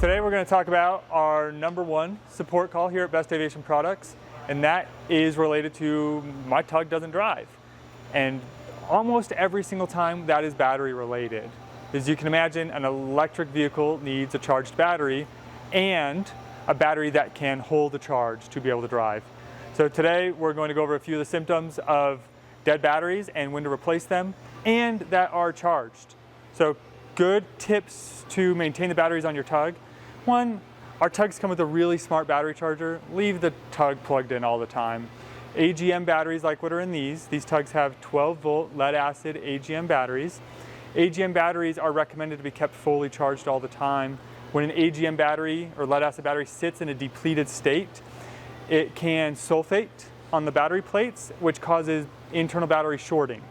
Today we're going to talk about our #1 support call here at Best Aviation Products, and that is related to my tug doesn't drive. And almost every single time that is battery related. As you can imagine, an electric vehicle needs a charged battery and a battery that can hold a charge to be able to drive. So today we're going to go over a few of the symptoms of dead batteries and when to replace them and that are charged. So good tips to maintain the batteries on your tug. One, our tugs come with a really smart battery charger. Leave the tug plugged in all the time. AGM batteries like what are in these tugs have 12-volt lead acid AGM batteries. AGM batteries are recommended to be kept fully charged all the time. When an AGM battery or lead acid battery sits in a depleted state, it can sulfate on the battery plates, which causes internal battery shorting.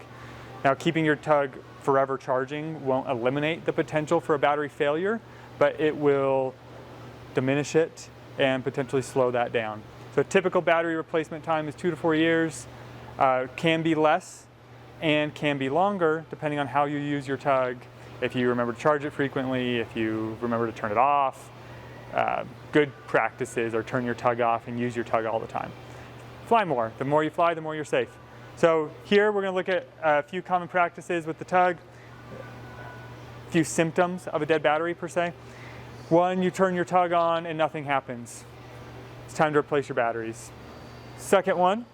Now, keeping your tug forever charging won't eliminate the potential for a battery failure, but it will diminish it and potentially slow that down. So typical battery replacement time is 2 to 4 years, can be less and can be longer depending on how you use your tug. If you remember to charge it frequently, if you remember to turn it off, good practices are turn your tug off and use your tug all the time. Fly more. The more you fly, the more you're safe. So here we're going to look at a few common practices with the tug, a few symptoms of a dead battery per se. One, you turn your tug on and nothing happens. It's time to replace your batteries. Second one,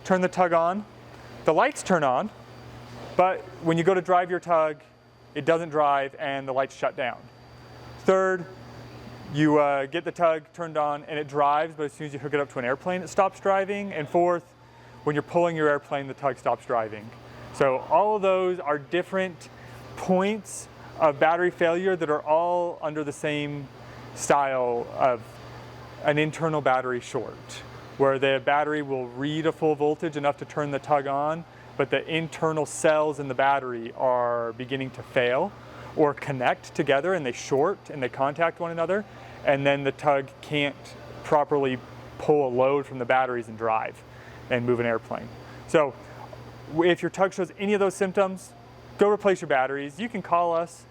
turn the tug on. The lights turn on, but when you go to drive your tug, it doesn't drive and the lights shut down. Third, you get the tug turned on and it drives, but as soon as you hook it up to an airplane, it stops driving. And fourth, when you're pulling your airplane, the tug stops driving. So all of those are different points of battery failure that are all under the same style of an internal battery short, where the battery will read a full voltage enough to turn the tug on, but the internal cells in the battery are beginning to fail or connect together and they short and they contact one another, and then the tug can't properly pull a load from the batteries and drive and move an airplane. So if your tug shows any of those symptoms, go replace your batteries. You can call us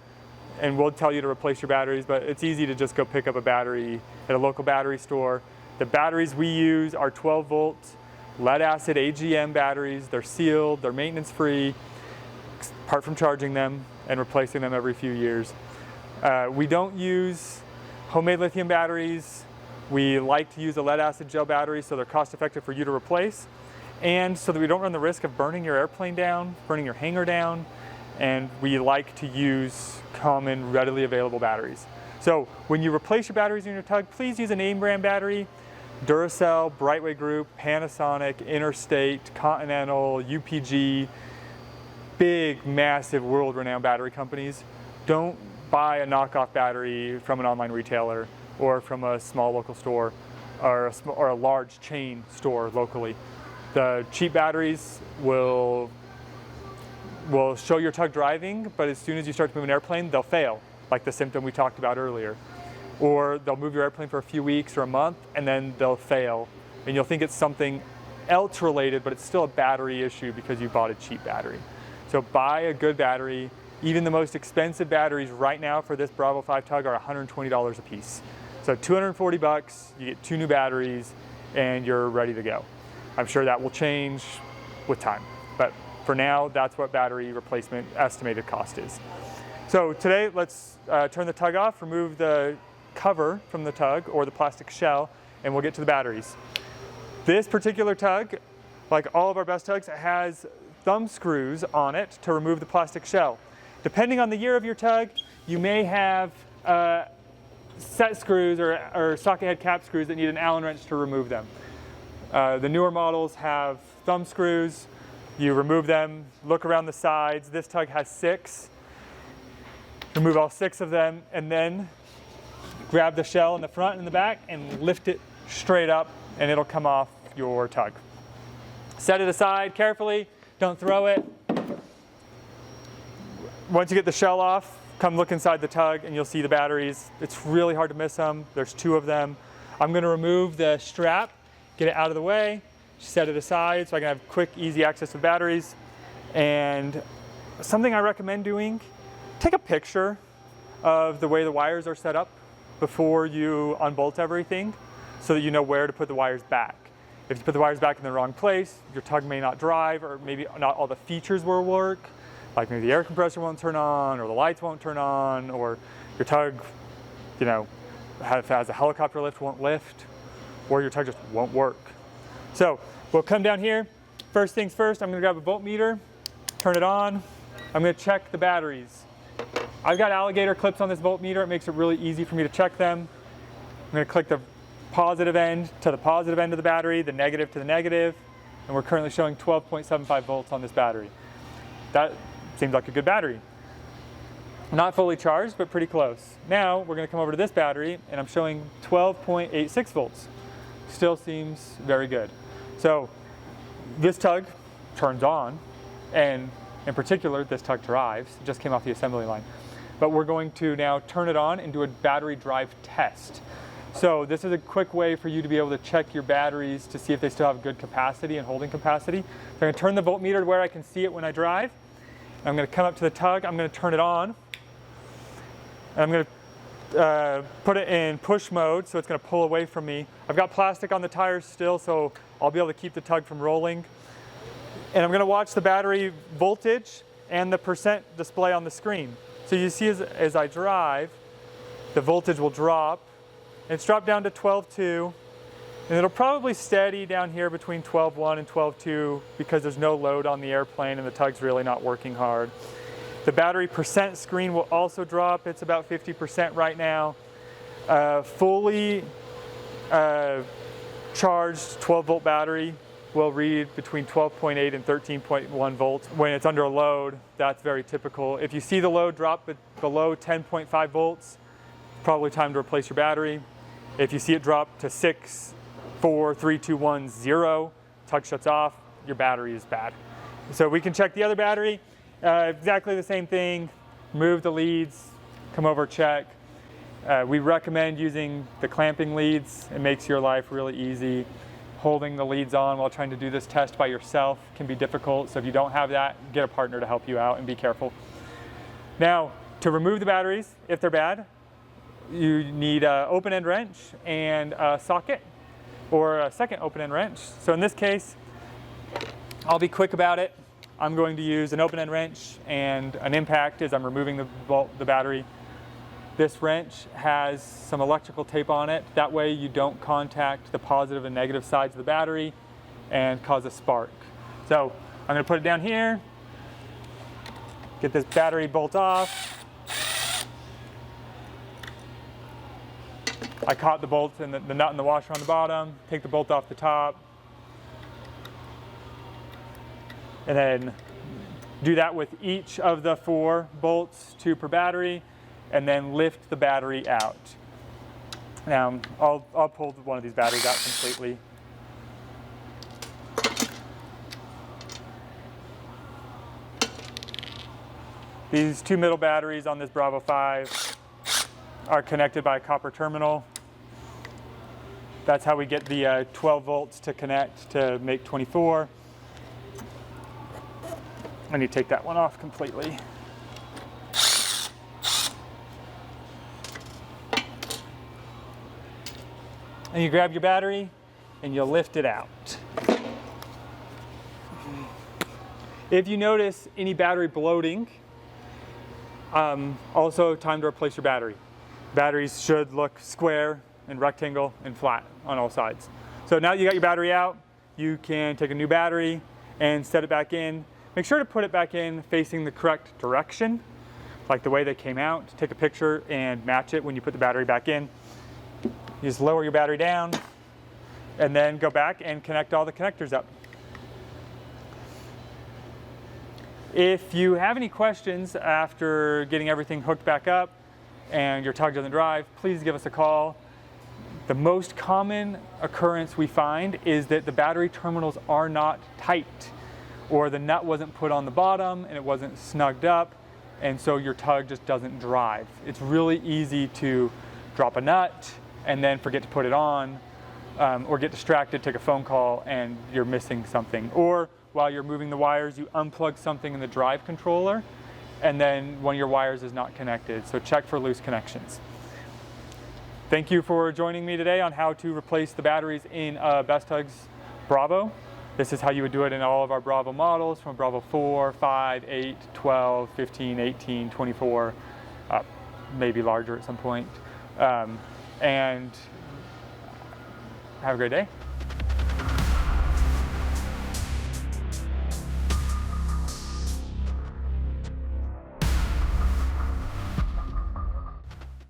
and we'll tell you to replace your batteries, but it's easy to just go pick up a battery at a local battery store. The batteries we use are 12-volt lead acid AGM batteries. They're sealed, they're maintenance free, apart from charging them and replacing them every few years. We don't use homemade lithium batteries. We like to use a lead acid gel battery so they're cost effective for you to replace, and so that we don't run the risk of burning your airplane down, burning your hangar down, and we like to use common, readily available batteries. So when you replace your batteries in your tug, please use a name brand battery. Duracell, Brightway Group, Panasonic, Interstate, Continental, UPG, big, massive, world-renowned battery companies. Don't buy a knockoff battery from an online retailer or from a small local store or a large chain store locally. The cheap batteries will show your tug driving, but as soon as you start to move an airplane, they'll fail, like the symptom we talked about earlier. Or they'll move your airplane for a few weeks or a month, and then they'll fail. And you'll think it's something else related, but it's still a battery issue because you bought a cheap battery. So buy a good battery. Even the most expensive batteries right now for this Bravo 5 tug are $120 a piece. So $240, you get 2 new batteries, and you're ready to go. I'm sure that will change with time, but for now, that's what battery replacement estimated cost is. So today, let's turn the tug off, remove the cover from the tug or the plastic shell, and we'll get to the batteries. This particular tug, like all of our best tugs, has thumb screws on it to remove the plastic shell. Depending on the year of your tug, you may have set screws or socket head cap screws that need an Allen wrench to remove them. The newer models have thumb screws. You remove them, look around the sides. This tug has 6. Remove all 6 of them, and then grab the shell in the front and in the back and lift it straight up, and it'll come off your tug. Set it aside carefully, don't throw it. Once you get the shell off, come look inside the tug and you'll see the batteries. It's really hard to miss them. There's 2 of them. I'm going to remove the strap, get it out of the way, set it aside so I can have quick, easy access to the batteries. And something I recommend doing, take a picture of the way the wires are set up before you unbolt everything so that you know where to put the wires back. If you put the wires back in the wrong place, your tug may not drive, or maybe not all the features will work, like maybe the air compressor won't turn on, or the lights won't turn on, or your tug, you know, has a helicopter lift, won't lift, or your tug just won't work. So we'll come down here. First things first, I'm gonna grab a voltmeter, turn it on. I'm gonna check the batteries. I've got alligator clips on this voltmeter. It makes it really easy for me to check them. I'm gonna click the positive end to the positive end of the battery, the negative to the negative, and we're currently showing 12.75 volts on this battery. That seems like a good battery. Not fully charged, but pretty close. Now we're gonna come over to this battery, and I'm showing 12.86 volts. Still seems very good. So this tug turns on, and in particular, this tug drives. It just came off the assembly line. But we're going to now turn it on and do a battery drive test. So this is a quick way for you to be able to check your batteries to see if they still have good capacity and holding capacity. So I'm going to turn the voltmeter to where I can see it when I drive. I'm going to come up to the tug. I'm going to turn it on. And I'm going to put it in push mode, so it's going to pull away from me. I've got plastic on the tires still, so I'll be able to keep the tug from rolling. And I'm going to watch the battery voltage and the percent display on the screen. So you see as I drive, the voltage will drop. It's dropped down to 12.2, and it'll probably steady down here between 12.1 and 12.2 because there's no load on the airplane and the tug's really not working hard. The battery percent screen will also drop. It's about 50% right now. Fully charged 12-volt battery will read between 12.8 and 13.1 volts. When it's under a load, that's very typical. If you see the load drop below 10.5 volts, probably time to replace your battery. If you see it drop to 6, 4, 3, 2, 1, 0, tug shuts off, your battery is bad. So we can check the other battery. Exactly the same thing. Move the leads, come over, check. We recommend using the clamping leads. It makes your life really easy. Holding the leads on while trying to do this test by yourself can be difficult. So if you don't have that, get a partner to help you out and be careful. Now, to remove the batteries, if they're bad, you need an open-end wrench and a socket, or a second open-end wrench. So in this case, I'll be quick about it. I'm going to use an open-end wrench and an impact as I'm removing the battery. This wrench has some electrical tape on it. That way you don't contact the positive and negative sides of the battery and cause a spark. So I'm going to put it down here, get this battery bolt off. I caught the bolt and the nut and the washer on the bottom, take the bolt off the top, and then do that with each of the 4 bolts, 2 per battery, and then lift the battery out. Now, I'll pull one of these batteries out completely. These 2 middle batteries on this Bravo 5 are connected by a copper terminal. That's how we get the 12 volts to connect to make 24. I need to take that one off completely. And you grab your battery and you lift it out. If you notice any battery bloating, also time to replace your battery. Batteries should look square and rectangle and flat on all sides. So now that you got your battery out, you can take a new battery and set it back in. Make sure to put it back in facing the correct direction, like the way they came out. Take a picture and match it when you put the battery back in. You just lower your battery down and then go back and connect all the connectors up. If you have any questions after getting everything hooked back up and your tug doesn't drive, please give us a call. The most common occurrence we find is that the battery terminals are not tight, or the nut wasn't put on the bottom and it wasn't snugged up, and so your tug just doesn't drive. It's really easy to drop a nut and then forget to put it on, or get distracted, take a phone call, and you're missing something. Or while you're moving the wires, you unplug something in the drive controller, and then one of your wires is not connected. So check for loose connections. Thank you for joining me today on how to replace the batteries in Best Tugs Bravo. This is how you would do it in all of our Bravo models, from Bravo 4, 5, 8, 12, 15, 18, 24, maybe larger at some point. And have a great day.